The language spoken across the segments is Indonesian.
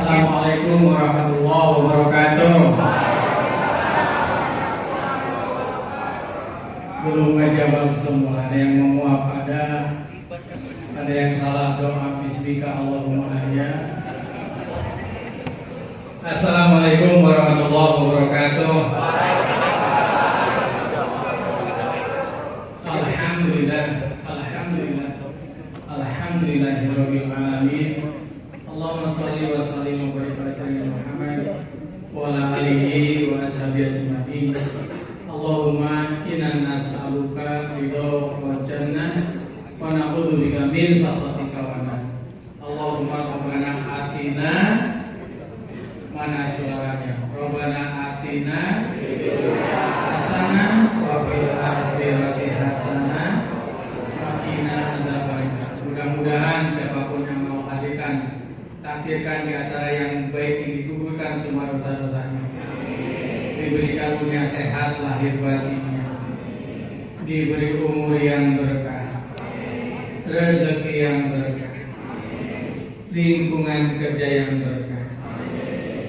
Assalamualaikum warahmatullahi wabarakatuh. Belum ngejawab semua, ada yang menguap, ada yang salah doa bismika Allahumma aja. Assalamualaikum warahmatullahi wabarakatuh. Alhamdulillahirabbil alamin. Allahumma shalli wa sallim wa barik ala sayyidina Muhammad wa ala alihi wa ashabihi ajma'in. Allahumma inna nas'aluka ridha wal jannah wa na'udzubika min sakhatika wa nar. Allahumma rabbana atina mana suaranya. Rabbana atina hasanah wa fil akhirati hasanah wa qina adzabannar. Mudah-mudahan siapapun yang mau hadirkan takdirkan di acara yang baik ini, digugurkan semua dosa-dosanya, diberi karunia sehat lahir batinnya, diberi umur yang berkah, rezeki yang berkah, lingkungan kerja yang berkah,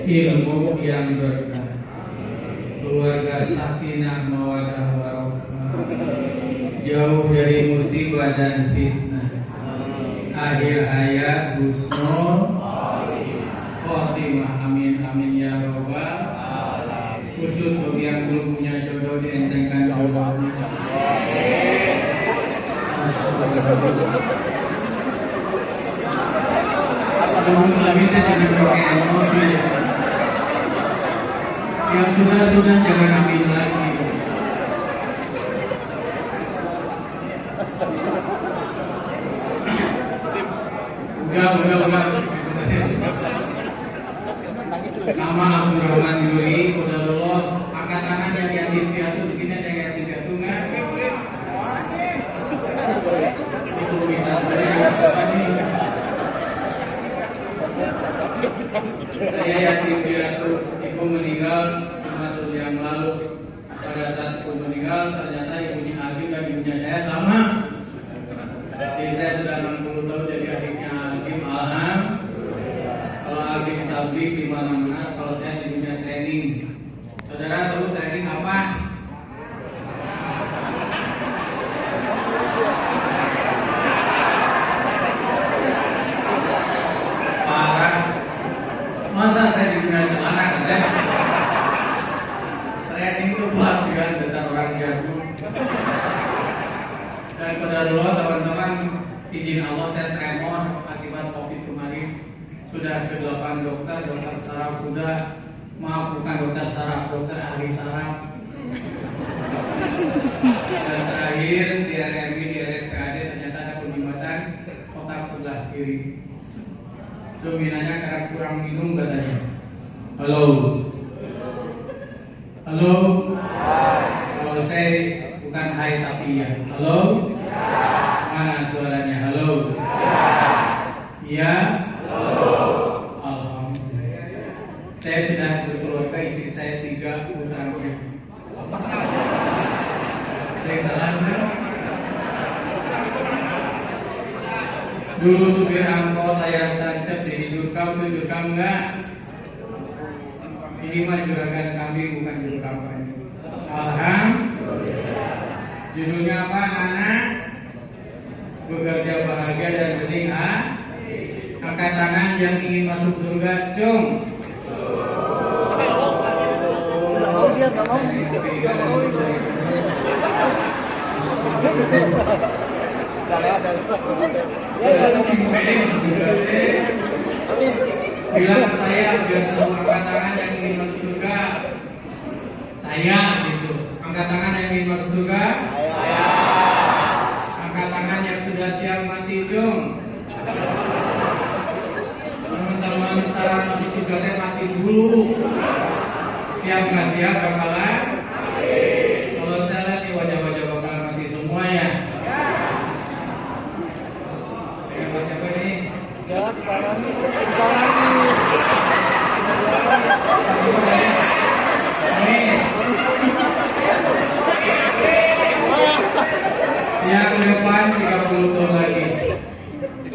ilmu yang berkah, keluarga sakinah mawaddah warahmah, jauh dari musibah dan fitnah, akhir hayat husnul khotimah, amin amin ya robbal alamin. Khusus bagi yang belum punya jodoh, dientengkan jodohnya. Minta jangan pakai emosi ya. Yang sudah jangan ambil lagi. Enggak. Nama Abdurrahman Yuri, Qadarullah. Angkat tangan yang yatim piatu. Di sini ada yang yatim piatu enggak? Itu bisa saya yatim piatu. Ibu meninggal 5 tahun yang lalu. Pada saat ibu meninggal, ternyata ibunya Agim dan ibunya saya sama. Jadi saya sudah 60 tahun jadi adiknya Agim. Kalau Agim tabligh di mana-mana, kalau saya di dunia training. Saudara tahu training apa? Parah. Masa saya di dunia celana kan saya? Training itu pelatihan dasar orang jago. Dan pada dulu teman-teman, izin Allah saya tremor akibat COVID kemarin. Sudah ke-8 dokter saraf sudah, maaf bukan dokter saraf, dokter ahli saraf. Dan terakhir di RMI, di RSPAD ternyata ada penyumbatan otak sebelah kiri. Dominannya karena kurang minum katanya. Halo. Kalau saya bukan hai tapi ya. Halo. Mana suaranya? Halo. Iya. Alhamdulillah. Saya sudah berkeluarga, istri saya 3 putranya. Saya salah kan? Dulu supir angkot layar tancap jadi jurkam, itu jurkam enggak? Ini mah juragan kambing bukan juru kampanye. Alhamdulillah. Judulnya apa anak? Bekerja bahagia dan bening angkat tangan yang ingin masuk surga, cung. Dia nggak mau. Bilang saya biar semua angkat tangan yang ingin masuk surga. Saya gitu. Angkat tangan yang ingin masuk surga. Saya. Angkat tangan yang sudah siap mati, cung. Teman-teman syarat masuk surga teh mati dulu. Siap nggak siap bakalan? Kalau saya lihat di wajah-wajah bakalan mati semua ya. Dengan siapa nih? Jangan parani. Yang depan 30 tahun lagi.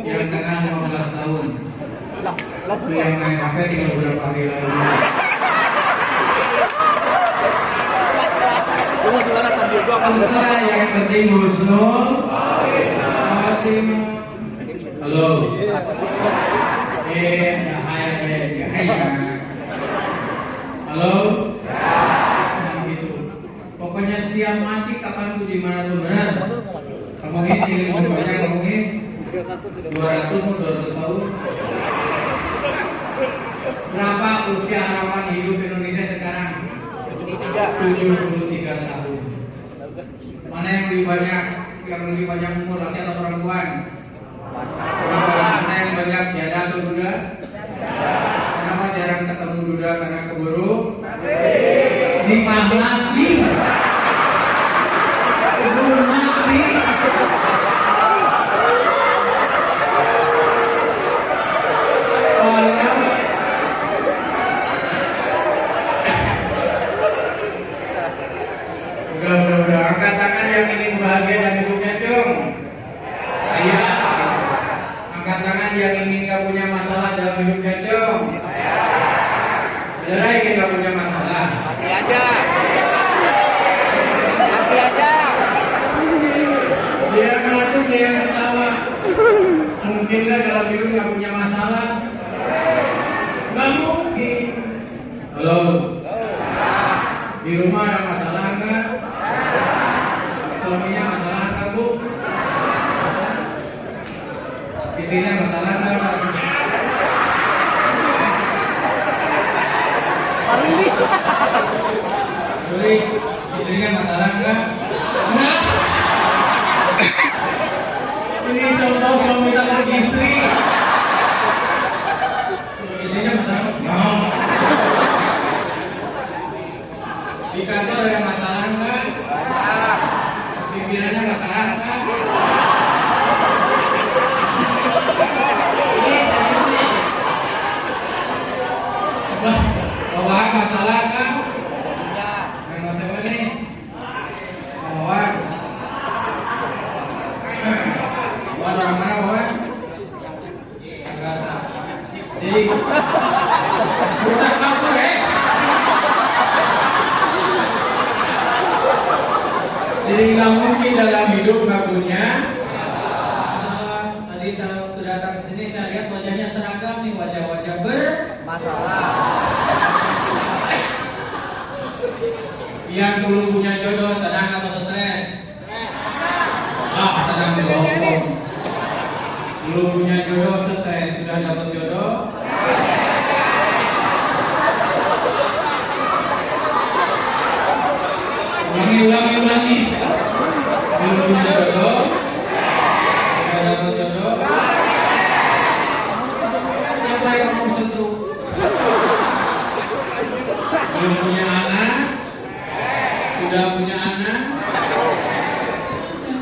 Yang tengah 15 tahun. Itu yang naik sampai tinggal beberapa hari lagi. Terserah, yang penting husnul khotimah. Halo. Halo. Gitu. Pokoknya siap mati kapan tuh di mana tuh benar. Kamu ini sini banyak kamu ini 200 tahun. Berapa usia harapan hidup Indonesia sekarang? 73 tahun. Mana yang lebih banyak umur, laki atau perempuan? Mana yang banyak janda atau duda? Kenapa jarang ketemu duda? Karena keburu nikah lagi. Keburu mati. Udah, angkat tangan yang ingin bahagia dan hidupnya, cung. Saya. Angkat tangan yang ingin gak punya masalah dalam hidupnya, cung. Saudara ingin gak punya masalah? Mati aja. Dia ngelakuin, dia yang ketawa. Mungkin gak dalam hidup gak punya masalah? Gak mungkin. Halo. Di rumah ada masalah enggak? Suaminya masalah enggak, Bu? Istrinya masalah enggak? Sorry, istrinya masalah enggak? Enggak? Ini contoh suami takut istri. Istrinya masalah enggak? Di kantor ada masalah enggak? Pimpinannya masalah enggak? Bawahan masalah enggak? Yang masalah nih? Bawahan. Bawahan orang mana bawahan? Jakarta. Jadi rusak kapur ya? Jadi nggak mungkin dalam hidup nggak punya masalah. Tadi saya waktu datang ke sini saya lihat wajahnya seragam nih, wajah-wajah bermasalah. Yang dulu punya jodoh tenang atau stres? Tenang bohong. Dulu punya jodoh stres, sudah dapat jodoh? Ulangi. Belum punya jodoh, sudah dapat jodoh. Siapa yang mau sentuh? Belum punya anak, sudah punya anak.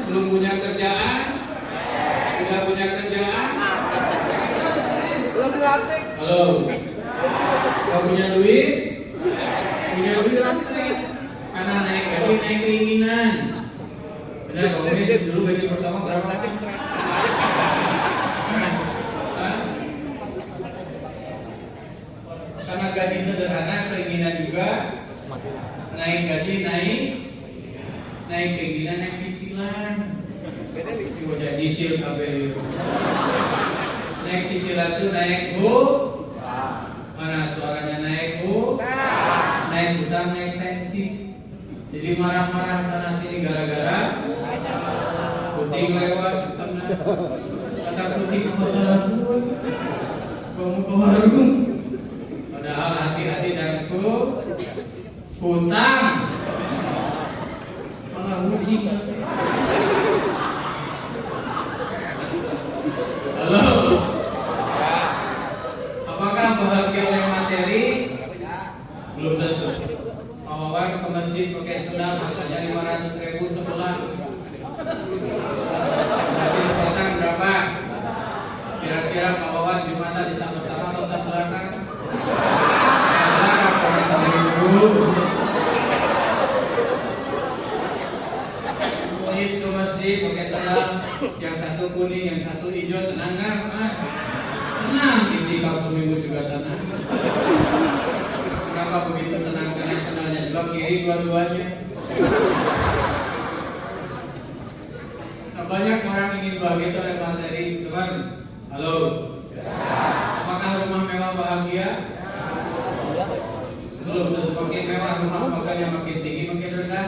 Belum punya kerjaan, sudah punya kerjaan. Halo, gak punya duit? Punya duit? Karena naik gaji, naik keinginan. Benar, kalau ini dulu gaji pertama berapa? Karena gaji sederhana, keinginan juga. Naik gaji, naik keinginan, naik cicilan. Wajah nyicil kabel. Naik cicilan itu naik mana suaranya naik naik hutang, naik tensi. Jadi marah-marah sana sini gara-gara kucing lewat kata kucing apa salah kamu ke warung, padahal hati-hati dan hutang malah kucing. Halo, apakah bahagia oleh materi? Belum tentu. Wawan ke masjid pakai sendal harganya 500.000 sebulan. Berarti sepasang berapa? Kira-kira Pak Wawan di mana, di saat pertama atau saat belakang? Polis ke masjid pakai sendal, yang satu kuning, yang satu hijau, tenang kan? Tenang, ini kalau seminggu juga tenang. sebelah kiri dua-duanya. Nah, banyak orang ingin bahagia itu ada materi, teman. Halo. Apakah rumah mewah bahagia? Belum tentu. Makin mewah rumah makanya makin tinggi, makin rendah.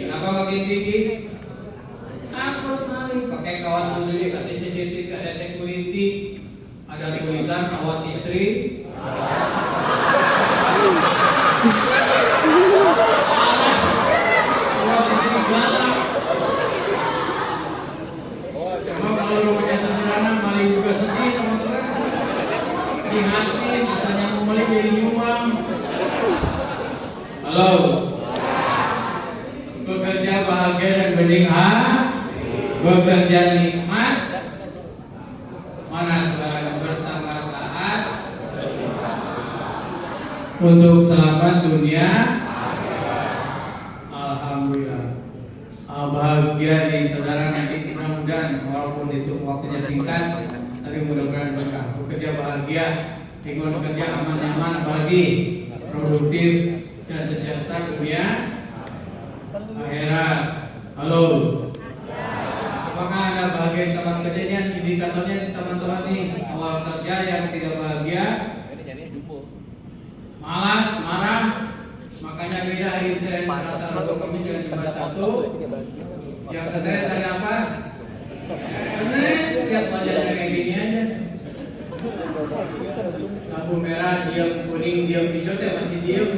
Kenapa makin tinggi? Takut maling. Pakai kawat berduri, kasih CCTV, ada security, ada tulisan awas istri. Emang kalau rumahnya sederhana, maling juga sedih teman-teman. Dihatin, katanya mau maling jadi nyumbang. Halo. Bekerja bahagia dan bening bekerja nikmat. Mana saudara bertambah taat untuk selamat dunia. Alhamdulillah. Bahagia nih saudara, nanti mudah-mudahan walaupun itu waktunya singkat, tapi mudah-mudahan berkah. Bekerja bahagia, lingkungan kerja aman nyaman, apalagi produktif dan sejahtera dunia akhirat. Halo. Apakah Anda bahagia di tempat kerjanya? Indikatornya teman-teman nih, awal kerja yang tidak bahagia, malas, marah. Makanya beda hari Senin, Selasa, Rabu, Kamis dengan Jumat, Sabtu. Yang stres hari apa? Lihat wajahnya kayak gini aja. Lampu merah, diam, kuning, diam, hijau, dia masih diam.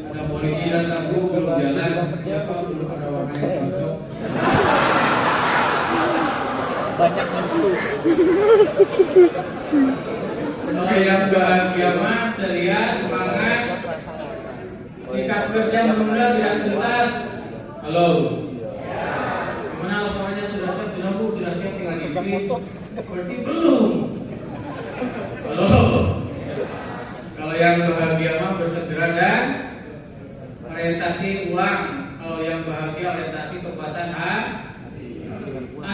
Ada polisi datang, belum jalan. Ya Pak, belum ada warna yang cocok. Banyak musuh. Kalau yang bahagia mah ceria, semangat. Sikap kerja menunda tidak tuntas. Halo. Gimana laporannya sudah siap? Sudah Bu, sudah siap tinggal dikirim. Berarti belum. Halo. Kalau yang bahagia mah bersegera dan orientasi uang. Kalau yang bahagia orientasi kekuasaan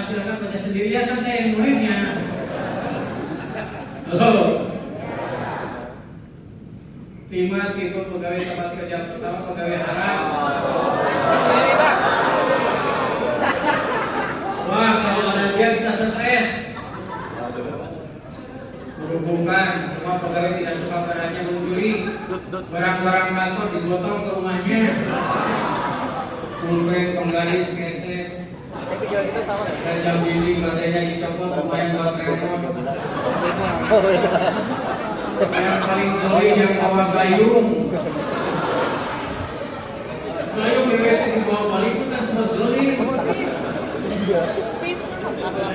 silakan baca sendiri ya, kan saya yang nulisnya. Halo. 5 tipe pegawai tempat kerja. Pertama, pegawai haram. Wah, kalau ada dia kita stres. Berhubungan, semua pegawai tidak suka padanya mencuri. Barang-barang kantor digotong ke rumahnya. Pulpen, penggaris, keset, dan jam dinding, baterainya dicopot, lumayan buat remote. Yang paling zolim yang bawa gayung. Gayung BWS di bawah balik itu kan sempat zolim.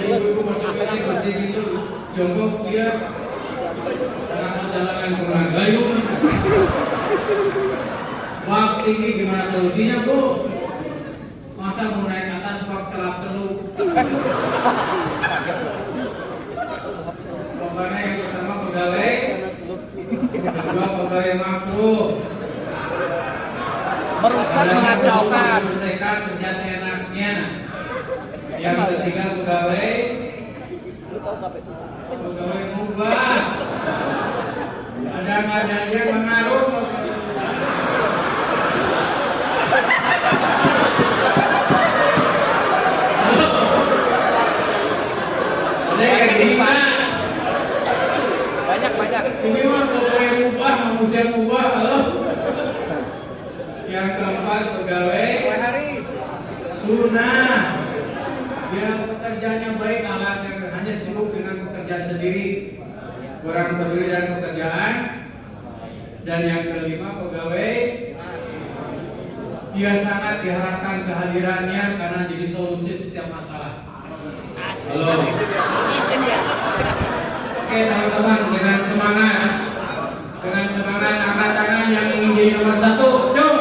Ibu masuk ke sini berarti itu jongkok dia tengah perjalanan kemana gayung. Wah tinggi gimana solusinya Bu? Masa mau naik atas wak celap celup. Pokoknya yang pertama pegawai, kedua pegawai makro, Merusak, mengacaukan, bersihkan kerja seenaknya. Yang ketiga pegawai mubah. Ada nggak dia mengaruh? banyak. Ini mah pegawai mubah, manusia mubah, halo. Yang keempat pegawai sunnah. Dia pekerjaannya baik, hanya sibuk dengan pekerjaan sendiri, kurang peduli dengan pekerjaan. Dan yang kelima pegawai, dia sangat diharapkan kehadirannya karena jadi solusi setiap masalah. Halo. Oke teman-teman, dengan semangat angkat tangan yang ingin jadi nomor 1, cung.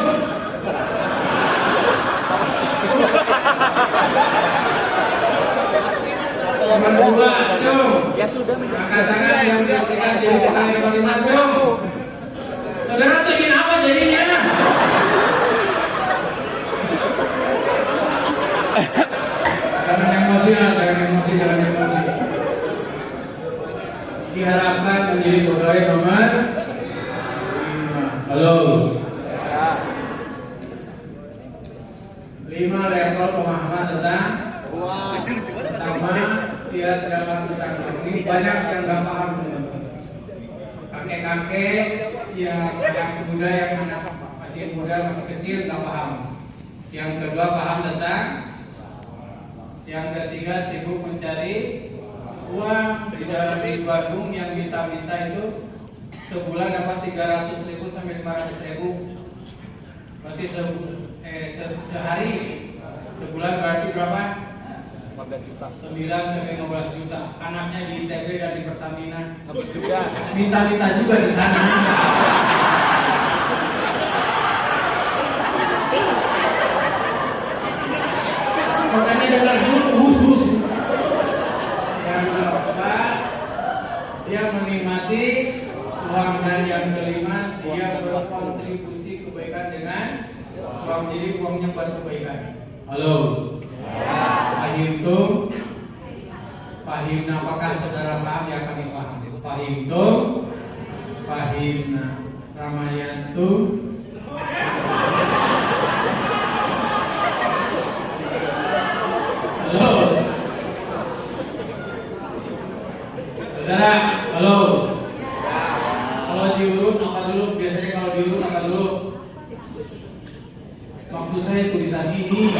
Nomor 2, cung. Ya sudah, angkat tangan yang diberikan jadi ketua pemerintahan, cung. Saudara tuh ingin apa jadinya? Jangan emosi. Diharapkan menjadi pegawai nomor 5. Halo. minimal level pemahaman tentang pertama dia terdapat tentang ini banyak yang nggak paham. Kakek-kakek yang muda yang anak masih muda masih kecil nggak paham. Yang kedua paham tentang. Yang ketiga sibuk mencari uang. Di Bandung yang minta-minta itu sebulan dapat 300.000 sampai 500.000. Berarti sehari sebulan berarti berapa? 15 juta. 9 sampai 15 juta. Anaknya di ITB dan di Pertamina. Habis juga. Minta-minta juga di sana. Makanya dengar dulu khusus. Yang keempat, dia menikmati uang, dan yang kelima dia berkontribusi kebaikan dengan uang, jadi uangnya buat kebaikan. Halo. Pahim tuh. Pahim, apakah saudara paham? Ya kami paham. Pahim tuh. Pahim Ramayan tuh. Halo. Saudara, halo. Kalau diurut apa dulu? Biasanya kalau diurut apa dulu? Maksud saya tulisan ini.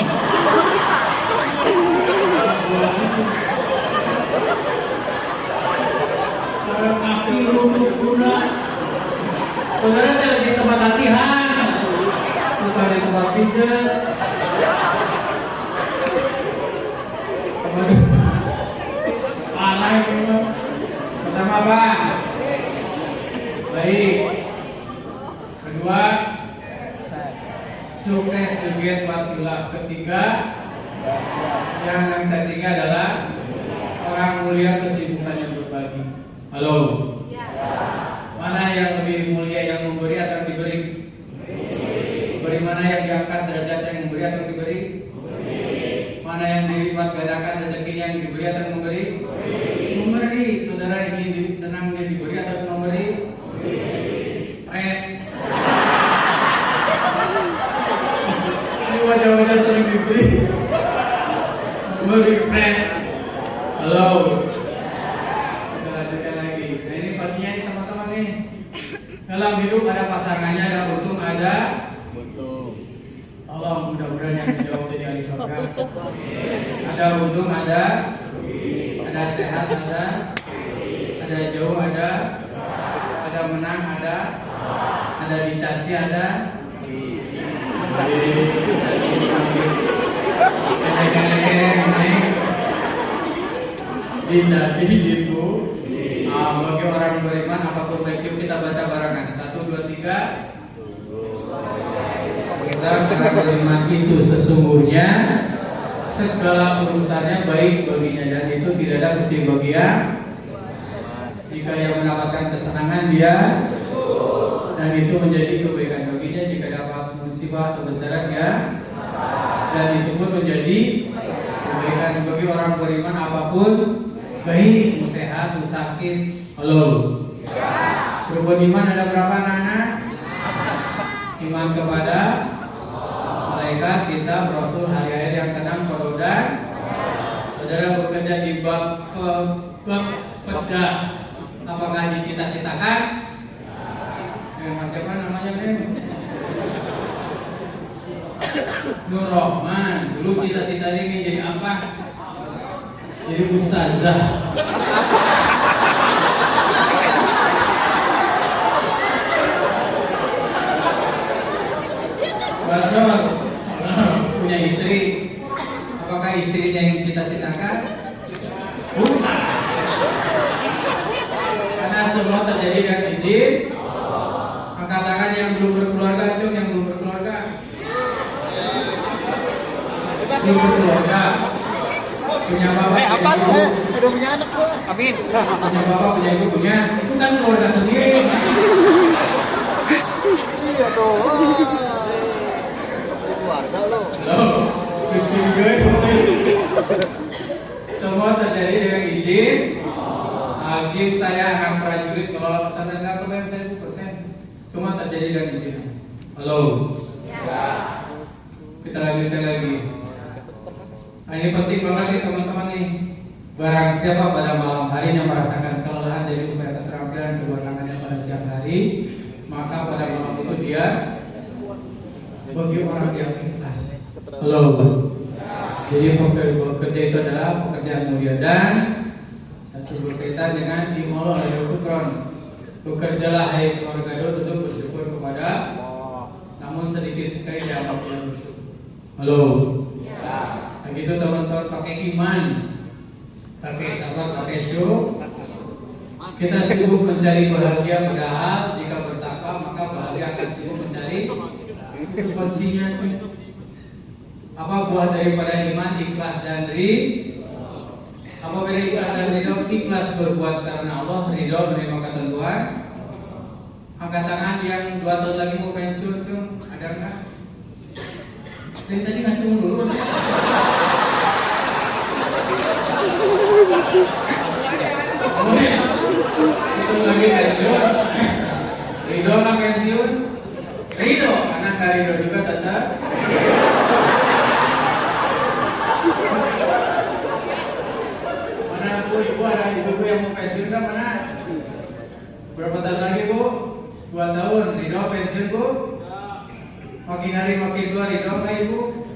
Kaki lutut guna. Saudara tidak di tempat latihan, bukan di tempat pijat. Parah itu. Pertama apa? Baik. Kedua, sukses juga Fatullah. Ketiga, yang ketiga adalah orang mulia kesibukannya berbagi. Halo. Mana yang lebih mulia, yang memberi atau diberi? Beri. Mana yang diangkat derajatnya, yang memberi atau diberi? Mana yang dilipat gandakan rezekinya, yang diberi atau memberi? Memberi. Saudara ingin senangnya diberi atau memberi? Ini wajah-wajah sering diberi. Memberi friend. Halo. Kita lanjutkan lagi. Nah ini pastinya nih teman-teman nih. Dalam hidup ada pasangannya, ada untung, ada Allah, mudah-mudahan yang jauh dari surga. Ada untung, ada sehat, ada jauh, ada menang, ada dicaci, ada dicaci gitu. Bagi orang beriman apapun baik, yuk kita baca barengan. 1, 2, 3. Kita orang beriman itu sesungguhnya segala urusannya baik baginya, dan itu tidak ada sedih bagi dia. Jika yang mendapatkan kesenangan dia, dan itu menjadi kebaikan baginya. Jika dapat musibah atau bencana dia, dan itu pun menjadi kebaikan bagi orang beriman apapun baik, sehat, sakit. Halo. Rukun iman ada berapa anak-anak? Iman kepada malaikat, kitab, rasul, hari akhir, yang keenam dan saudara bekerja di bab kerja. Apakah dicita-citakan? Mas siapa namanya nih? Nur Rahman. Dulu cita-citanya ingin jadi apa? Jadi ustazah. Rasul punya istri. Apakah istrinya yang cita-citakan? Bukan. Karena semua terjadi dengan izin. Angkat tangan yang belum berkeluarga, cung, yang belum berkeluarga. Belum berkeluarga. Punya bapak, punya ibu. Udah punya anak gua. Amin. Punya bapak, punya ibu, punya. Itu kan keluarga sendiri. Iya tuh. Keluarga lo. Halo. Semua terjadi dengan izin. Hakim saya akan prajurit kalau pesantren nggak kebayang 1000%. Semua terjadi dengan izin. Halo. Ya. Kita lanjutkan lagi. ini penting banget nih teman-teman nih. Barang siapa pada malam harinya merasakan kelelahan dari upaya keterampilan kedua tangannya pada siang hari, maka pada malam itu dia bagi orang yang ikhlas. Halo. Jadi bekerja itu adalah pekerjaan mulia dan satu berkaitan dengan imolo alaihi syukron. Bekerjalah hai keluarga untuk bersyukur kepada namun sedikit sekali dapat yang bersyukur. Halo. Nah, gitu teman-teman, pakai iman, pakai sabar, pakai syukur. Kita sibuk mencari bahagia, padahal jika bertakwa maka bahagia akan sibuk mencari kuncinya. Apa buah daripada iman? Ikhlas dan ridho. Apa beda ikhlas dan ridho? Ikhlas berbuat karena Allah, ridho menerima ketentuan. Angkat tangan yang 2 tahun lagi mau pensiun, cum, ada enggak? Dari tadi nggak cum dulu. Itu lagi pensiun. Ridho nggak pensiun? Ridho, karena nggak ridho juga tetap. Mana bu, ibu ada ibu yang mau pensiun kan mana? Berapa tahun lagi bu? 2 tahun. Ridho pensiun bu? Makin hari makin tua, ridho nggak ibu?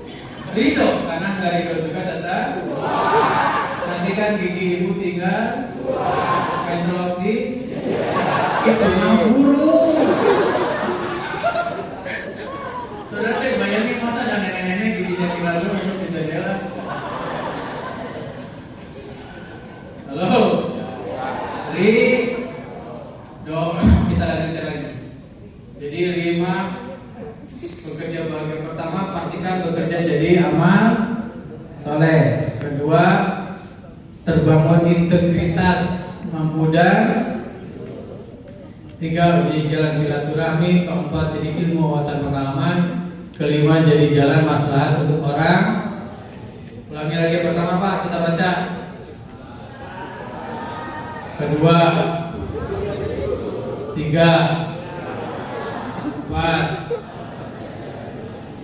Ridho, karena nggak ridho juga tetap. Nanti kan gigi ibu tinggal pencelok di itu burung. Saudara saya bayangin masa ada nenek-nenek giginya tinggal dulu masuk di jendela. Halo, dong kita lanjutkan lagi. Jadi 5 bekerja bagian pertama, pastikan bekerja jadi amal soleh. Kedua, terbangun integritas mampu dan 3 jadi jalan silaturahmi. 4 jadi ilmu wawasan pengalaman. 5 jadi jalan maslahat untuk orang. Ulangi lagi pertama Pak, kita baca. Kedua, 3, 4,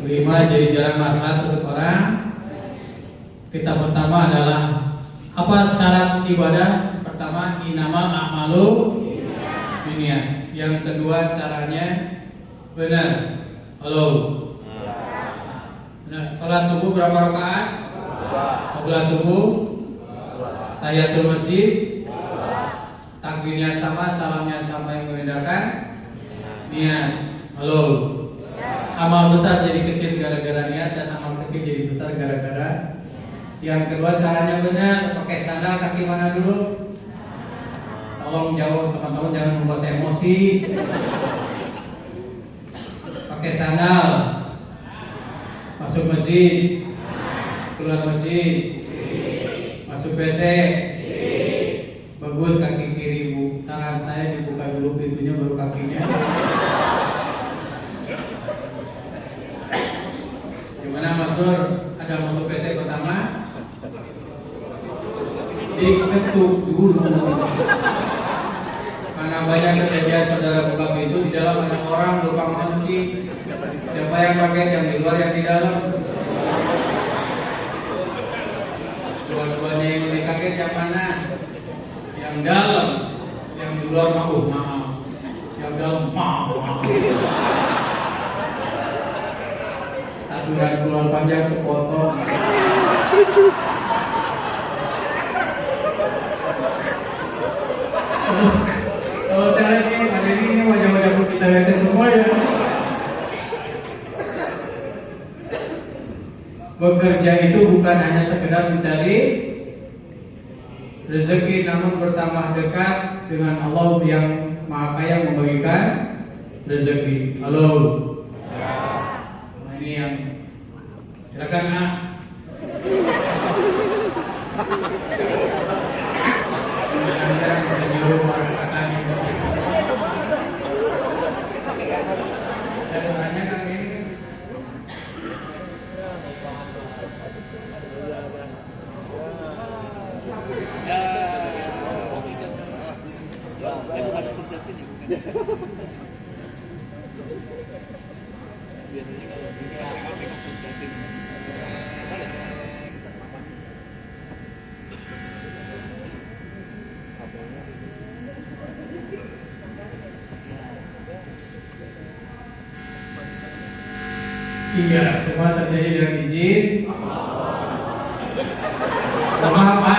5 jadi jalan maslahat untuk orang. Kita pertama adalah apa syarat ibadah? Pertama, innamal a'malu binniyat. Yang kedua, caranya benar. Halo. Benar. Salat subuh berapa rakaat? 11 subuh. Tahiyatul masjid. Takbirnya sama, salamnya sama yang membedakan. Niat. Halo. Amal besar jadi kecil gara-gara niat dan amal kecil jadi besar gara-gara. Yang kedua, caranya benar, pakai sandal kaki mana dulu? Tolong jauh teman-teman, jangan membuat emosi. Pakai sandal, masuk masjid, keluar masjid, masuk WC. Bagus kaki kiri bu. Saran saya dibuka dulu pintunya baru kakinya. Gimana Mas Nur? Ada masuk WC pertama? Diketuk dulu. Karena banyak kejadian saudara buka pintu, di dalam ada orang lupa kunci. Siapa yang pakai, yang di luar yang di dalam? Dua-duanya yang lebih kaget yang mana? Yang dalam, yang di luar maaf. Yang dalam maaf. Aturan keluar panjang kepotong. Kalau saya lihat ini pada ini wajah-wajah kita lihat semua ya. Bekerja itu bukan hanya sekedar mencari rezeki, namun bertambah dekat dengan Allah yang Maha Kaya membagikan rezeki. Halo. Nah, ini yang silakan nak. Iya, semua terjadi dengan izin. Apa?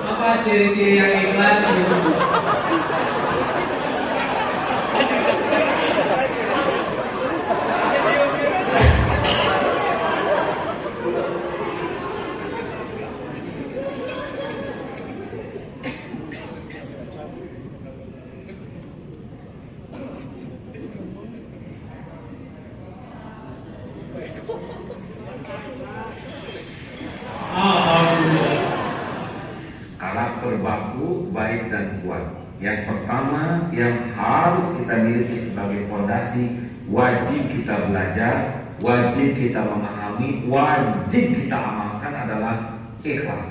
Apa ciri-ciri yang ikhlas itu? Karakter baku, baik dan kuat. Yang pertama yang harus kita miliki sebagai fondasi, wajib kita belajar, wajib kita memahami, wajib kita amalkan adalah ikhlas.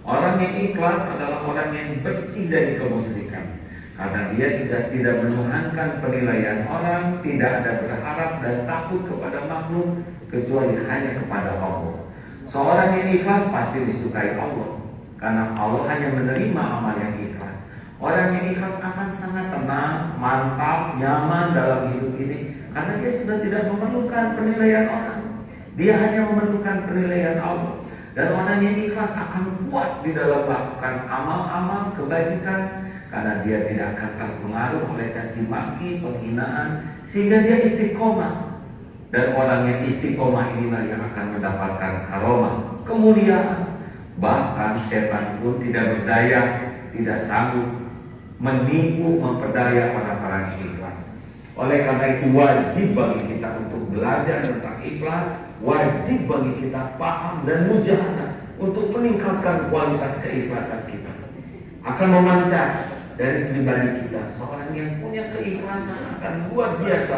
Orang yang ikhlas adalah orang yang bersih dari kemusyrikan, karena dia sudah tidak menuhankan penilaian orang, tidak ada berharap dan takut kepada makhluk kecuali hanya kepada Allah. Seorang yang ikhlas pasti disukai Allah, karena Allah hanya menerima amal yang ikhlas. Orang yang ikhlas akan sangat tenang, mantap, nyaman dalam hidup ini, karena dia sudah tidak memerlukan penilaian orang. Dia hanya memerlukan penilaian Allah. Dan orang yang ikhlas akan kuat di dalam melakukan amal-amal kebajikan, karena dia tidak akan terpengaruh oleh caci maki, penghinaan, sehingga dia istiqomah. Dan orang yang istiqomah inilah yang akan mendapatkan karomah, kemuliaan. Bahkan setan pun tidak berdaya, tidak sanggup menipu, memperdaya orang-orang yang ikhlas. Oleh karena itu wajib bagi kita untuk belajar tentang ikhlas, wajib bagi kita paham dan mujahadah untuk meningkatkan kualitas keikhlasan kita. Akan memancar dari pribadi kita seorang yang punya keikhlasan akan luar biasa.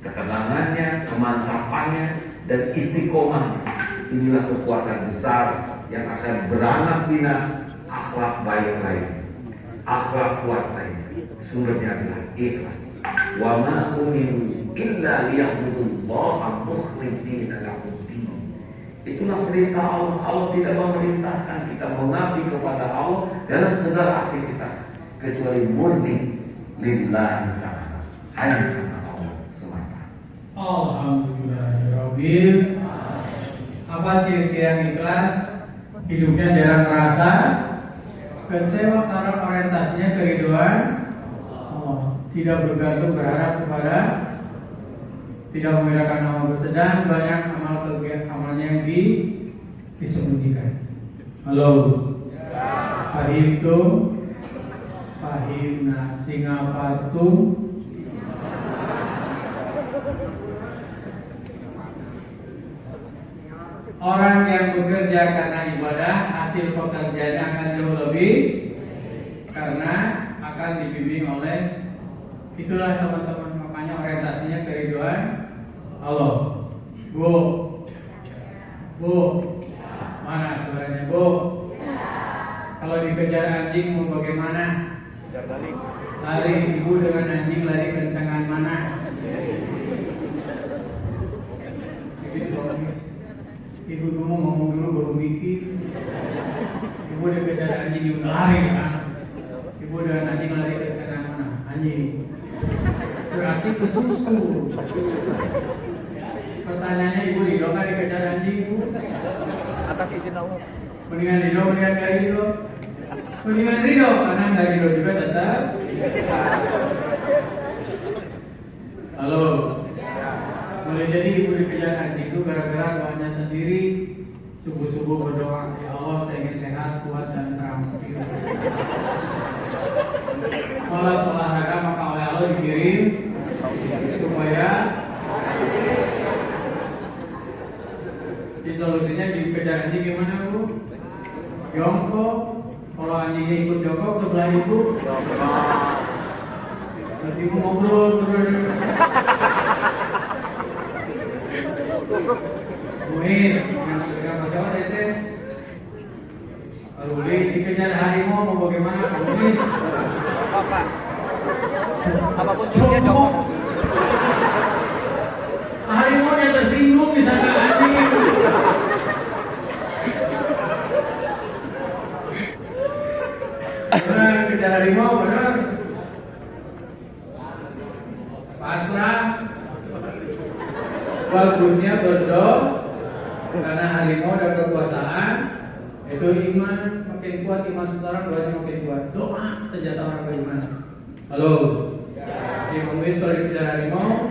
Ketenangannya, kemantapannya, dan istiqomahnya, inilah kekuatan besar yang akan beranak pinak akhlak baik lain, akhlak kuat lain. Sumbernya adalah ikhlas. Wa ma umiru illa liya'budullaha mukhlishina lahu-d-din. Itulah perintah Allah. Allah tidak memerintahkan kita mengabdi kepada Allah dalam segala aktivitas kecuali murni lillahi ta'ala, hanya karena Allah semata. Alhamdulillahirabbil. Apa ciri yang ikhlas? Hidupnya jarang merasa kecewa karena orientasinya keridhaan Allah. Tidak bergantung berharap kepada, tidak membedakan amal bersedang, banyak amalnya yang disembunyikan. Halo, Fahim tuh, Fahim na Singapatu. Orang yang bekerja karena ibadah, hasil pekerjaannya akan jauh lebih, karena akan dibimbing oleh, itulah teman-teman, makanya orientasinya keridhaan Allah. Bu, mana suaranya Bu? Kalau dikejar anjing mau bagaimana? Lari. Ibu dengan anjing lari kencangan mana? Ibu mau ngomong dulu baru mikir. Ibu dikejar anjing ibu lari kan? Ibu dengan anjing lari kencangan mana? Anjing. Berarti ke susu. Pertanyaannya ibu ridho kan dikejar anjing ibu? Atas izin Allah. Mendingan ridho, mendingan gak ridho? Mendingan ridho, karena gak ridho juga tetap. Halo. Boleh jadi ibu dikejar anjing itu gara-gara doanya sendiri. Subuh-subuh berdoa, ya Allah saya ingin sehat, kuat dan terampil. Malas olahraga maka oleh Allah dikirim supaya di solusinya dikejar anjing gimana Bu? Jongkok. Kalau anjingnya ikut jongkok sebelah ibu, nanti ibu ngobrol terus. Muhid, dengan masalah tete. Kalau dikejar harimau mau bagaimana? Muhid. Apa? Apapun dia jongkok. Harimau yang tersinggung misalnya anjing. Benar kejar harimau benar. Pas bagusnya berdoa karena harimau dan kekuasaan itu iman makin kuat, iman seseorang doanya makin kuat. Doa senjata orang beriman. Halo. Jadi komunis kalau dikejar harimau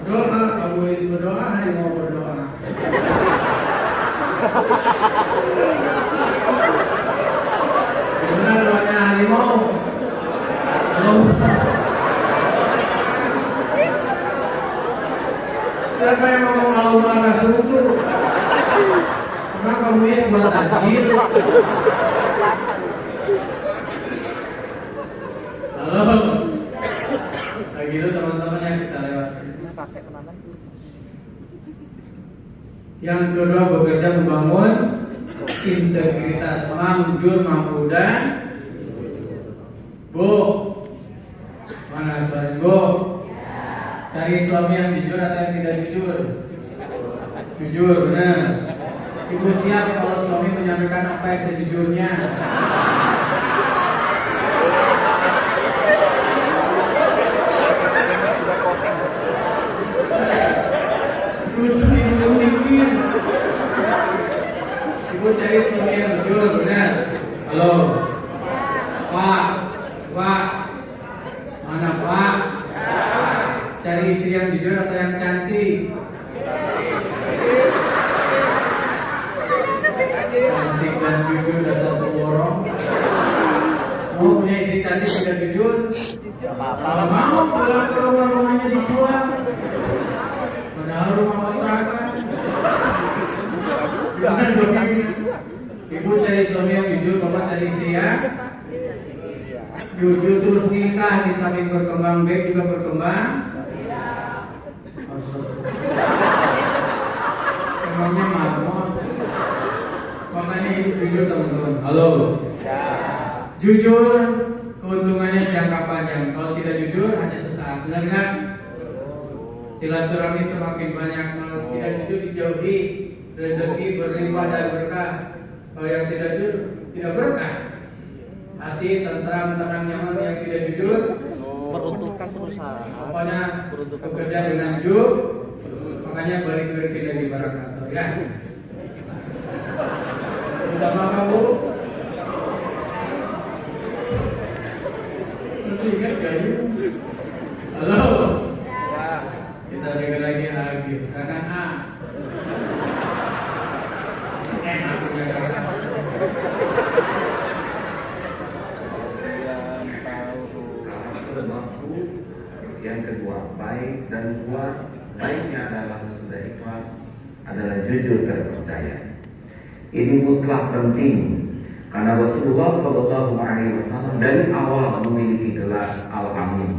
berdoa, komunis berdoa, harimau berdoa. Gimana doanya harimau? Halo. Siapa yang ngomong Allah nggak suntuk? Emang komunis buat takjil? Halo. Nah gitu teman-teman yang kita lewati. Yang kedua bekerja membangun integritas, mangjur, mampu dan Bu. Mana suara Bu? Cari suami yang jujur atau yang tidak jujur? Jujur, benar. Ibu siap kalau suami menyampaikan apa yang sejujurnya. Lucu ibu mikir. Ibu cari suami yang jujur, benar. Halo, Pak, mana Pak? Cari istri yang jujur atau yang cantik? Cantik dan jujur dasar pemborong. Mau punya istri cantik tidak jujur? Kalau mau pulang ke rumahnya dijual. Padahal rumah kontrakan. Ibu cari suami yang jujur, bapak cari istri yang jujur terus nikah. Di samping berkembang baik juga berkembang. Emangnya marmot. Makanya itu jujur teman-teman. Halo. Jujur keuntungannya jangka panjang. Kalau tidak jujur hanya sesaat. Benar kan? Silaturahmi semakin banyak. Kalau tidak jujur dijauhi, rezeki berlimpah dan berkah. Kalau yang tidak jujur tidak berkah. Hati tentram, tenang, nyaman. Yang tidak jujur Peruntukan perusahaan. pokoknya bekerja dengan jujur. Makanya balik kita di barakato ya. Sudah makan Bu? Masih ingat gak yuk? Halo? Kita dengar lagi Agif. Kakak A. Aku punya kakak. Yang kedua, baik dan kuat. Baiknya adalah sesudah ikhlas, adalah jujur terpercaya. Ini mutlak penting karena Rasulullah SAW dari awal memiliki gelar Al-Amin,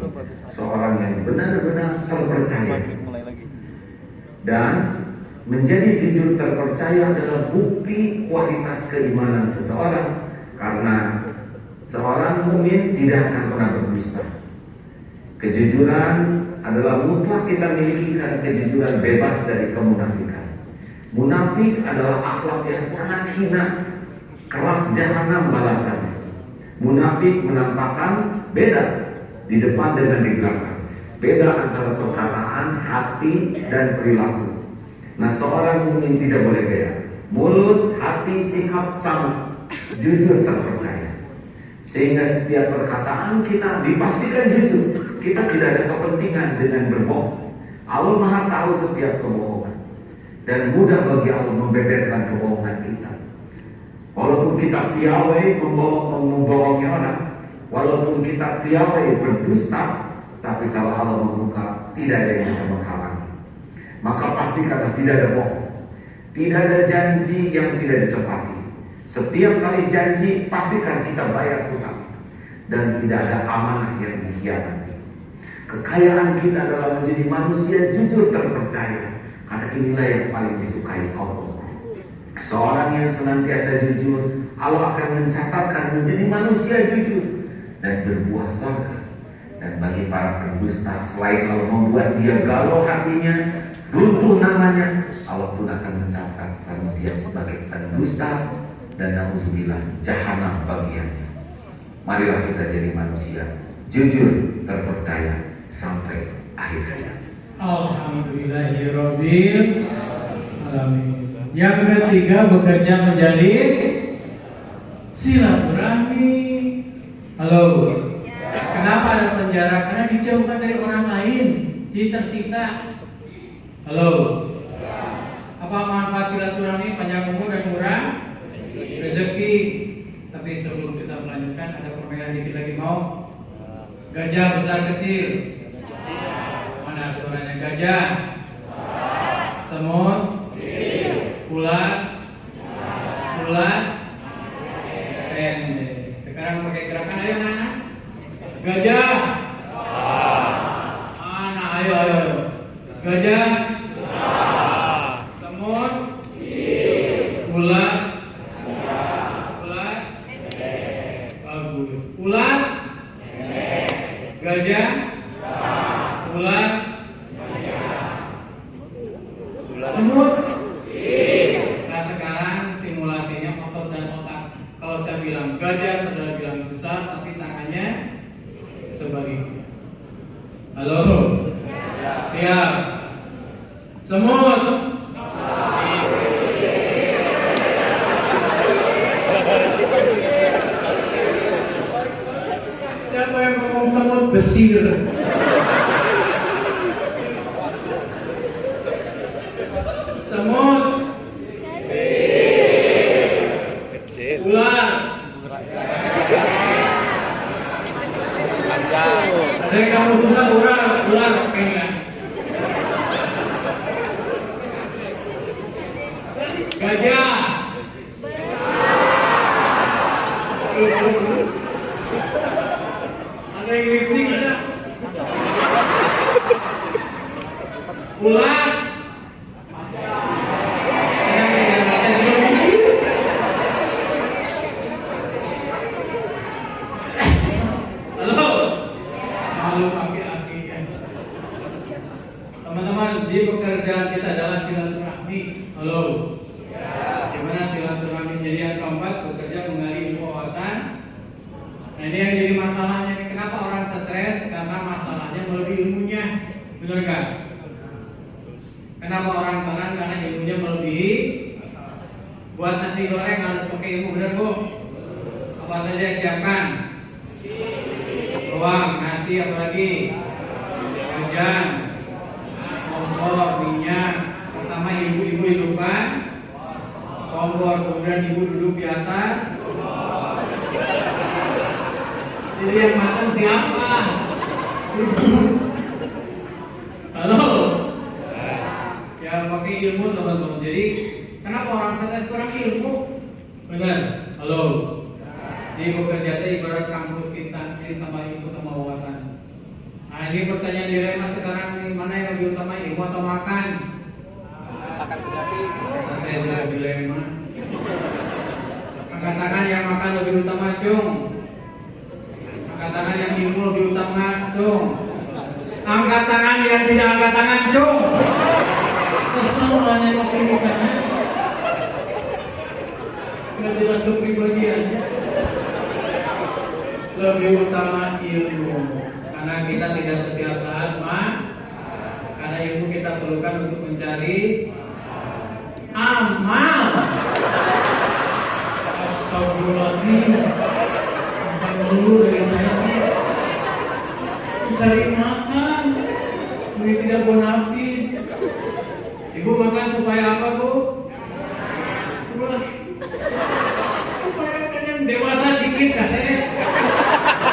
seorang yang benar-benar terpercaya. Dan menjadi jujur terpercaya adalah bukti kualitas keimanan seseorang, karena seorang mukmin tidak akan pernah berdusta. Kejujuran adalah mutlak kita miliki karena kejujuran bebas dari kemunafikan. Munafik adalah akhlak yang sangat hina, kelak jahanam balasannya. Munafik menampakkan beda di depan dengan di belakang, beda antara perkataan, hati, dan perilaku. Nah, seorang mukmin tidak boleh beda. Mulut, hati, sikap sama, jujur terpercaya. Sehingga setiap perkataan kita dipastikan jujur. Kita tidak ada kepentingan dengan berbohong. Allah Maha tahu setiap kebohongan, dan mudah bagi Allah membeberkan kebohongan kita. Walaupun kita piawai membohongi orang, walaupun kita piawai berdusta, tapi kalau Allah membuka, tidak ada yang bisa menghalangi. Maka pastikan tidak ada bohong, tidak ada janji yang tidak ditepati. Setiap kali janji, pastikan kita bayar hutang, dan tidak ada amanah yang dikhianati. Kekayaan kita adalah menjadi manusia jujur terpercaya, karena inilah yang paling disukai Allah. Seorang yang senantiasa jujur, Allah akan mencatatkan menjadi manusia jujur dan berbuah surga. Dan bagi para pendusta, selain Allah membuat dia galau hatinya, runtuh namanya, Allah pun akan mencatatkan dia sebagai pendusta dan nauzubillah jahanam bagiannya. Marilah kita jadi manusia jujur terpercaya sampai akhir hayat. Alhamdulillahirabbil alamin. Yang ketiga, bekerja menjalin silaturahmi. Halo. Kenapa ada penjara? Karena dijauhkan dari orang lain, jadi tersiksa. Halo. Apa manfaat silaturahmi? Panjang umur dan murah rezeki. Tapi sebelum kita melanjutkan, ada permainan dikit lagi mau. Gajah besar kecil. Mana suaranya gajah? Semut. Ular. Ular. Pendek. Sekarang pakai gerakan, ayo anak. Gajah. Anak, ayo. Gajah. Semut. Ular. Ular. Bagus. Ular. Gajah. Ular. Semut. Nah sekarang simulasinya otot dan otak. Kalau saya bilang gajah, saudara bilang besar, tapi tangannya sebaliknya. Halo. Siap. Semut. Siapa yang ngomong semut? Besir. Semut. Ular. Ada yang kamu susah ular enggak? Gajah. Ada yang lifting ada? Ular. Halo. Malu pakai aki ya. Teman-teman, di pekerjaan kita adalah silaturahmi. Halo. Gimana silaturahmi? Jadi yang keempat, bekerja menggali ilmu wawasan. Nah ini yang jadi masalahnya. Kenapa orang stres? Karena masalahnya melebihi ilmunya. Benar kan? Kenapa orang tenang? Karena ilmunya melebihi. Buat nasi goreng harus pakai ilmu, benar bu? Apa saja yang siapkan? Bawang, nasi, apalagi? Wajan, kompor, minyak. Pertama ibu hidupkan kompor, kemudian ibu duduk di atas. Jadi yang makan siapa? Halo? Ya pakai ilmu teman-teman. Jadi kenapa orang stres kurang ilmu? Benar? Halo? Di bekerja itu ibarat kampus kita, ini tambah ilmu tambah wawasan. Nah ini pertanyaan dilema sekarang, ini mana yang lebih utama, ilmu atau makan? Makan gratis. Kata saya juga dilema. Angkat tangan yang makan lebih utama, cung. Angkat tangan yang ilmu lebih utama, cung. Angkat tangan yang tidak angkat tangan, cung. Kesel lah nengok ini kan. Nggak jelas pribadi aja. Lebih utama ilmu, karena kita tidak setiap saat karena ilmu kita perlukan untuk mencari amal. Astagfirullahaladzim. Bukan dulu dari tadi cari makan, ini tidak bonafid. Ibu makan supaya apa bu? Supaya kenyang, dewasa dikit kasih.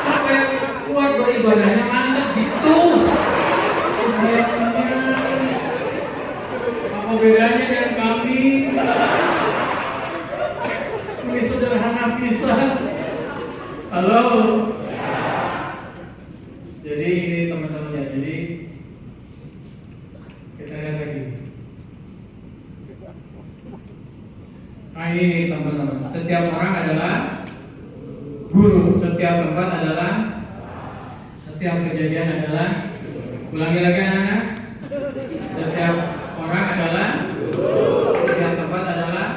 Supaya kuat beribadahnya mantap gitu. Apa bedanya dengan kami? Ini sederhana pisan. Halo. Jadi ini teman-teman ya. Jadi kita lihat lagi. Nah ini nih teman-teman. Setiap orang adalah guru, setiap tempat adalah, setiap kejadian adalah. Ulangi lagi anak-anak. Setiap orang adalah, setiap tempat adalah,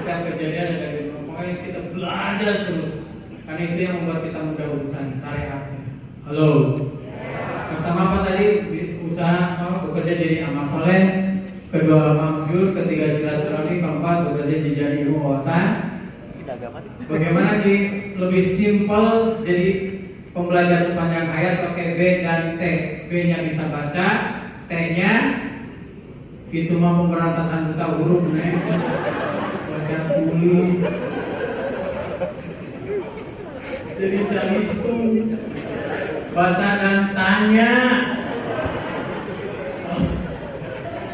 setiap kejadian adalah. Pokoknya kita belajar terus. Karena itu yang membuat kita mudah urusan syariat. Halo. Pertama apa tadi? berusaha bekerja jadi amal soleh, kedua makjur, ketiga silaturahmi, keempat bekerja jadi ilmu wawasan. Bagaimana lebih simpel jadi pembelajar sepanjang hayat pakai B dan T. B-nya bisa baca, T-nya itu mah pemberantasan buta huruf nih. Baca tulis. Jadi calistung. Baca dan tanya.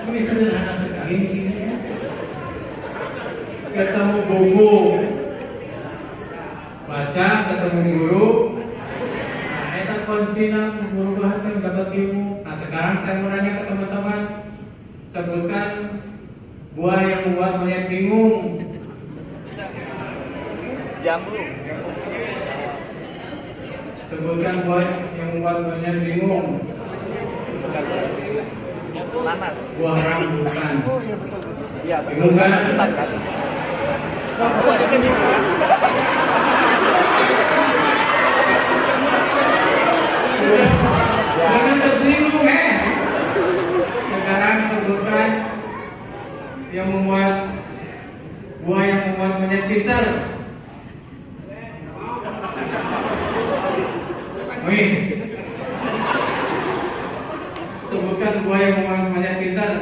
Ini sederhana sekali ini. Ketemu buku, baca, ketemu guru. Nah, itu kuncinya merubahkan dapat ilmu. Nah, sekarang saya mau nanya ke teman-teman, sebutkan buah yang membuat monyet bingung. Jambu. Sebutkan buah yang membuat monyet bingung. Nanas. Buah rambutan. Oh iya betul. Iya, bingung kan? Rambutan kan. Oh, ada bingung. Jangan tersinggung Sekarang sebutkan yang membuat buah yang membuat monyet pintar. Wih. Sebutkan buah yang membuat monyet pintar.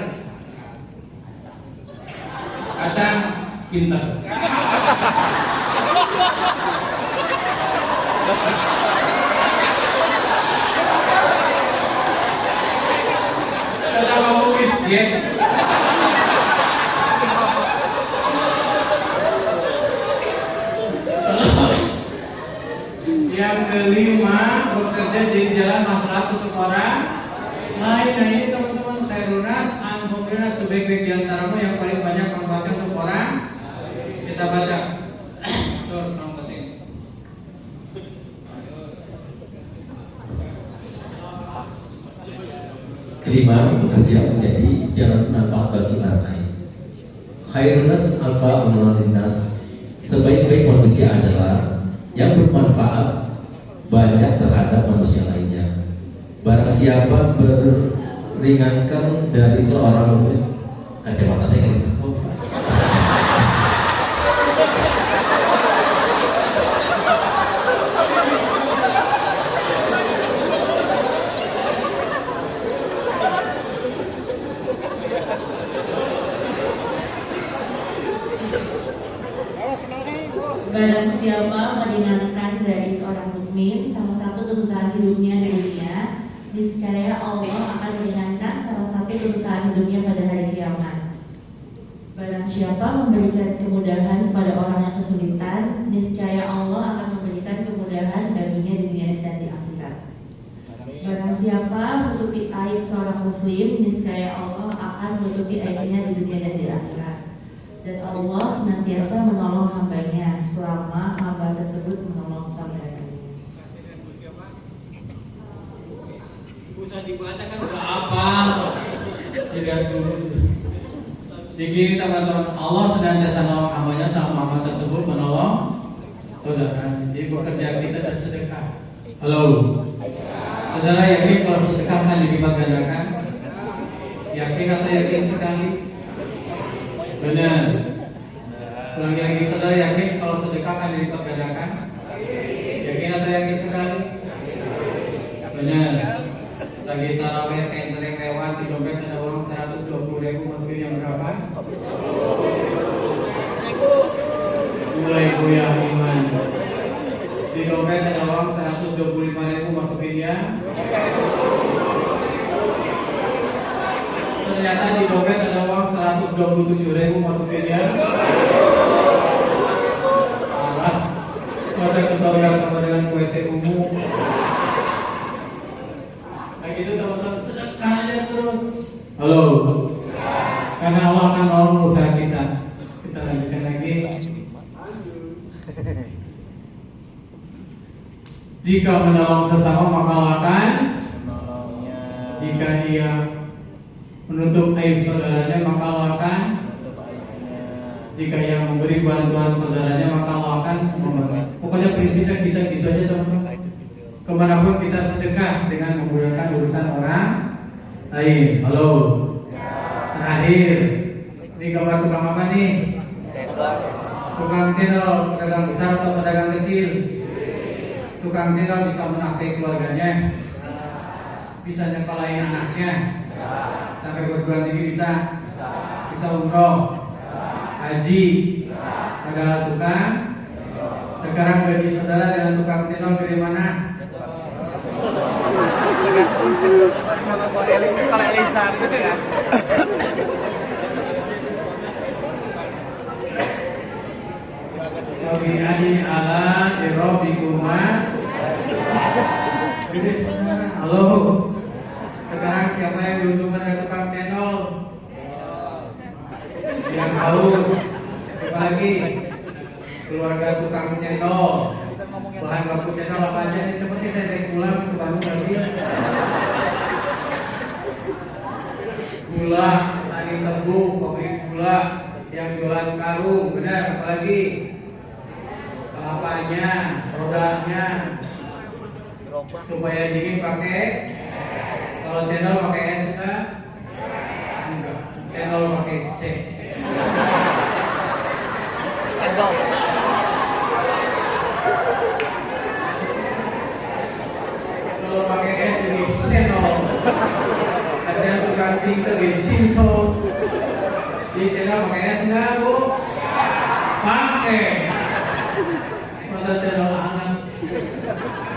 Kacang pintar. Sudah kamu yes. Yang kelima, bekerja di jalan maslahat untuk orang lain. Nah ini teman-teman, khairunas alhamdulillah sebaik-baik diantaramu yang paling banyak manfaatnya untuk orang. Kita baca. Sur, kamu penting. Kelima, bekerja menjadi jalan manfaat bagi orang lain. Khairunas alfa amrulinnas, sebaik-baik manusia adalah yang bermanfaat banyak terhadap manusia lainnya. Barang siapa beringankan dari seorang kacamata saya kan. Barang siapa meringankan dari seorang muslim salah satu tuntutan hidupnya di dunia, niscaya Allah akan meringankan salah satu tuntutan hidupnya pada hari kiamat. Barang siapa memberikan kemudahan pada orang yang kesulitan, niscaya Allah akan memberikan kemudahan baginya di dunia dan di akhirat. Barang siapa menutupi aib seorang muslim, niscaya Allah akan menutupi aibnya di dunia dan di akhirat. Dan Allah senantiasa menolong hambanya selama hamba tersebut menolong saudaranya. Usah dibaca kan udah hafal. Dilihat dulu. Jadi teman-teman, Allah senantiasa menolong hambanya selama hamba tersebut menolong saudara. Jadi bekerja kita dan sedekah. Halo. Saudara yakin kalau sedekah akan dilipat gandakan? Yakin atau yakin sekali? Benar. Ulangi lagi, saudara yakin kalau sedekah akan dilipat gandakan? Yakin atau yakin sekali? Benar. Lagi tarawih kain sering lewat di dompet ada uang 120.000, masukin yang berapa? Mulai goyah iman. Di dompet ada uang 125.000, masukinnya. Ternyata di dompet ada uang 127.000, masukinnya. Parah. Masa kesorean sama dengan WC umum. Kayak gitu teman-teman, sedekah aja terus. Halo. Karena Allah akan menolong usaha kita. Kita lanjutkan lagi. Jika menolong sesama maka akan Menolongnya. jika dia menutup aib saudaranya maka Allah akan jika yang memberi bantuan saudaranya maka Allah akan memberi. Pokoknya prinsipnya kita gitu aja teman-teman. Kemanapun kita sedekah dengan menggunakan urusan orang Lain, halo. Terakhir, ini gambar tukang apa nih? Tukang cendol, pedagang besar atau pedagang kecil? Tukang cendol bisa menafkahi keluarganya, bisa nyekolahin anaknya, sampai perguruan tinggi bisa umroh, haji. Padahal tukang. Sekarang gaji saudara dengan tukang cendol dari mana? Kalau Elisa gitu ya. Wabi'ani ala irobikuma. Halo. Sekarang siapa yang diuntungkan dari tukang cendol? Yang haus. Siapa lagi? Keluarga tukang cendol. Bahan baku cendol apa aja nih? Seperti saya dari pulang ke Bandung lagi. Gula, tani tebu, pabrik gula, yang jualan karung, benar. Apalagi kelapanya, rodanya, supaya dingin pakai. Kalau cendol pakai es enggak? Enggak. Cendol pakai C. Cendol. Kalau pakai es jadi cendol. Ada yang tukang tinggal jadi sinso. Di cendol pakai es enggak, Bu? Pakai. Masa cendol hangat.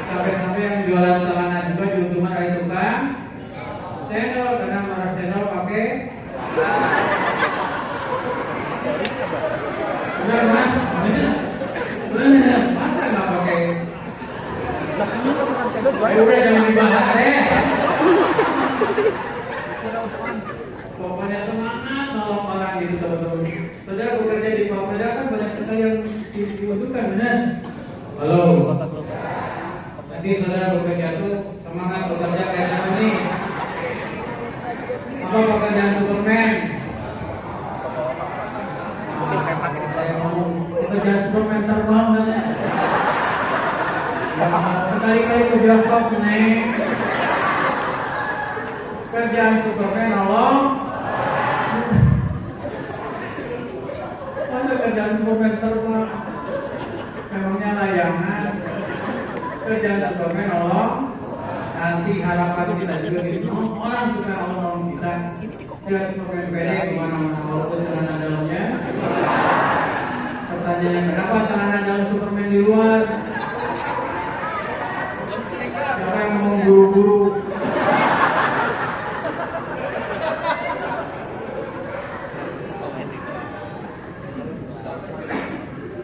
Sampai-sampai yang jualan celana juga diuntungkan dari tukang cendol, karena marah cendol pakai. Benar Mas? Benar. Masa nggak pakai? Udah jangan dibahas deh. Pokoknya semangat nolong orang gitu teman-teman. Saudara bekerja di Papeda kan banyak sekali yang dibutuhkan, benar? Halo. Nanti saudara bekerja tuh semangat bekerja kayak apa nih? Apa pekerjaan Superman? Saya ngomong pekerjaan Superman terbang kan? Sekali-kali ke bioskop nih. Kerjaan Superman nolong. Masa kerjaan Superman terbang? Memangnya layangan. Kerjaan Superman nolong. Nanti harapan kita juga gitu. Orang suka Allah nolong kita. Dia Superman pede kemana-mana walaupun celana dalamnya. Pertanyaannya kenapa celana dalam Superman di luar? Siapa yang ngomong buru-buru?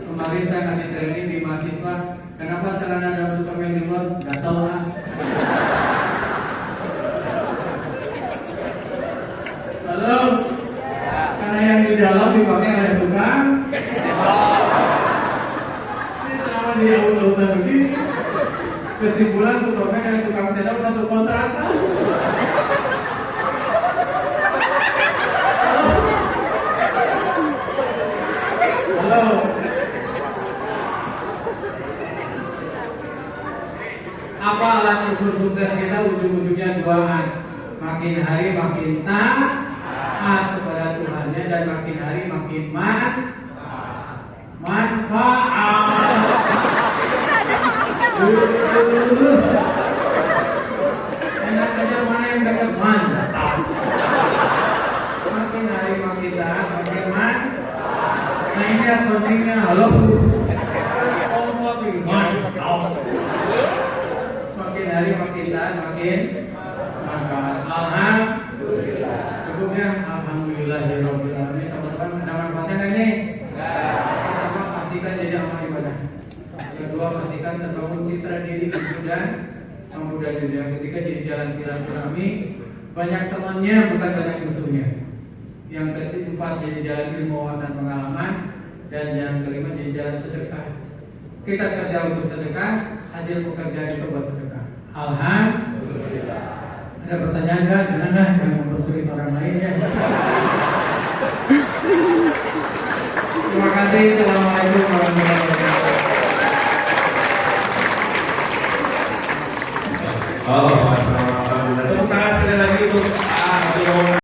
Kemarin saya ngasih training di mahasiswa. Kenapa celana dalam Superman di luar? Gatel ah. Halo? Karena yang di dalam dipakai oleh tukang. Ini selama dia udah begini. Kesimpulan Superman dan tukang cendol satu kontrakan. Halo. Apa alat ukur sukses kita? Ujung-ujungnya doaan. Makin hari makin taat kepada Tuhannya dan makin hari makin manfaat. Enak aja mana yang dapat mantap. Makin hari makin taat, makin Nah ini yang pentingnya. Halo. Mantap. Makin hari makin taat, makin manfaat. Alhamdulillah. Cukupnya alhamdulillah ya rabbil alamin. Teman-teman ada manfaatnya nggak nih? Pertama pastikan jadi amal ibadah. Kedua pastikan terbangun citra diri dan pemuda diri. Yang ketiga jadi jalan silaturahmi. Banyak temannya bukan banyak musuhnya. Yang keempat jadi jalan ilmu wawasan pengalaman. Dan yang kelima jadi jalan sedekah. Kita kerja untuk sedekah, hasil pekerjaan itu buat sedekah. Alhamdulillah. Ada pertanyaan nggak? Jangan mempersulit orang lain ya. Terima kasih. Assalamualaikum warahmatullahi wabarakatuh. Terima kasih sekali lagi untuk